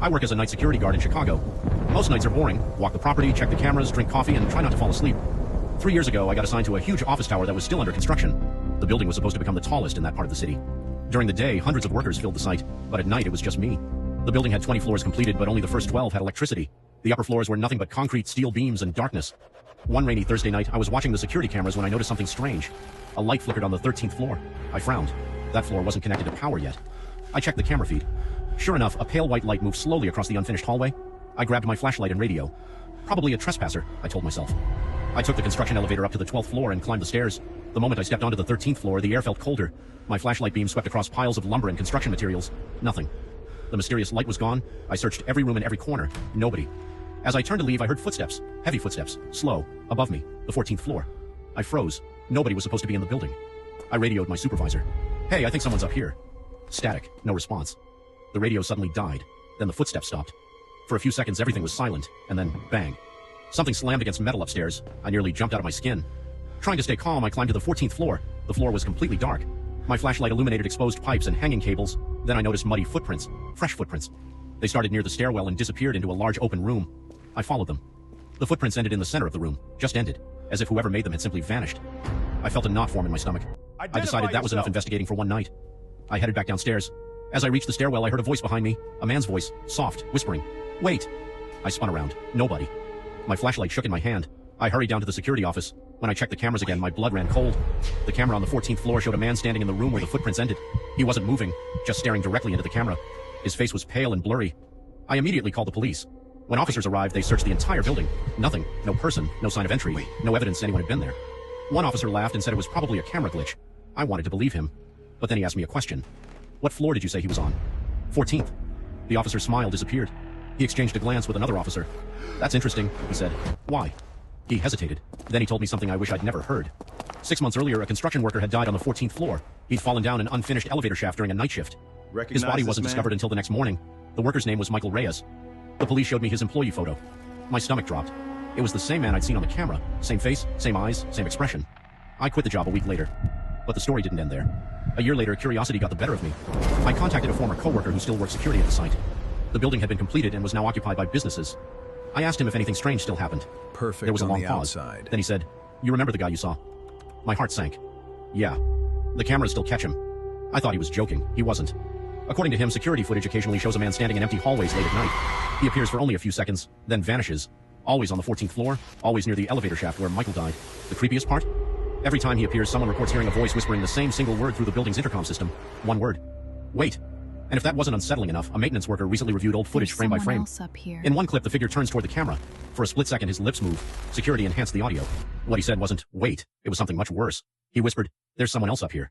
I work as a night security guard in Chicago. Most nights are boring. Walk the property, check the cameras, drink coffee, and try not to fall asleep. 3 years ago, I got assigned to a huge office tower that was still under construction. The building was supposed to become the tallest in that part of the city. During the day, hundreds of workers filled the site, but at night it was just me. The building had 20 floors completed, but only the first 12 had electricity. The upper floors were nothing but concrete, steel beams, and darkness. One rainy Thursday night, I was watching the security cameras when I noticed something strange. A light flickered on the 13th floor. I frowned. That floor wasn't connected to power yet. I checked the camera feed. Sure enough, a pale white light moved slowly across the unfinished hallway. I grabbed my flashlight and radio. Probably a trespasser, I told myself. I took the construction elevator up to the 12th floor and climbed the stairs. The moment I stepped onto the 13th floor, the air felt colder. My flashlight beam swept across piles of lumber and construction materials. Nothing. The mysterious light was gone. I searched every room and every corner. Nobody. As I turned to leave, I heard footsteps. Heavy footsteps. Slow. Above me. The 14th floor. I froze. Nobody was supposed to be in the building. I radioed my supervisor. Hey, I think someone's up here. Static. No response. The radio suddenly died. Then the footsteps stopped. For a few seconds, everything was silent, and then bang. Something slammed against metal upstairs. I nearly jumped out of my skin. Trying to stay calm, I climbed to the 14th floor. The floor was completely dark. My flashlight illuminated exposed pipes and hanging cables. Then I noticed muddy footprints. Fresh footprints. They started near the stairwell and disappeared into a large open room. I followed them. The footprints ended in the center of the room. Just ended. As if whoever made them had simply vanished. I felt a knot form in my stomach. I decided that was enough investigating for one night. I headed back downstairs. As I reached the stairwell, I heard a voice behind me. A man's voice. Soft. Whispering. Wait. I spun around. Nobody. My flashlight shook in my hand. I hurried down to the security office. When I checked the cameras again, my blood ran cold. The camera on the 14th floor showed a man standing in the room where the footprints ended. He wasn't moving, just staring directly into the camera. His face was pale and blurry. I immediately called the police. When officers arrived, they searched the entire building. Nothing. No person. No sign of entry. No evidence anyone had been there. One officer laughed and said it was probably a camera glitch. I wanted to believe him. But then he asked me a question. What floor did you say he was on? 14th. The officer's smile disappeared. He exchanged a glance with another officer. That's interesting, he said. Why? He hesitated. Then he told me something I wish I'd never heard. 6 months earlier, a construction worker had died on the 14th floor. He'd fallen down an unfinished elevator shaft during a night shift. His body wasn't discovered until the next morning. The worker's name was Michael Reyes. The police showed me his employee photo. My stomach dropped. It was the same man I'd seen on the camera. Same face, same eyes, same expression. I quit the job a week later. But the story didn't end there. A year later, curiosity got the better of me. I contacted a former coworker who still worked security at the site. The building had been completed and was now occupied by businesses. I asked him if anything strange still happened. Perfect. There was a long the pause. Outside. Then he said, "You remember the guy you saw?" My heart sank. Yeah. The cameras still catch him. I thought he was joking. He wasn't. According to him, security footage occasionally shows a man standing in empty hallways late at night. He appears for only a few seconds, then vanishes. Always on the 14th floor, always near the elevator shaft where Michael died. The creepiest part? Every time he appears, someone reports hearing a voice whispering the same single word through the building's intercom system. One word. Wait. And if that wasn't unsettling enough, a maintenance worker recently reviewed old footage frame by frame. In one clip, the figure turns toward the camera. For a split second, his lips move. Security enhanced the audio. What he said wasn't, wait. It was something much worse. He whispered, "There's someone else up here."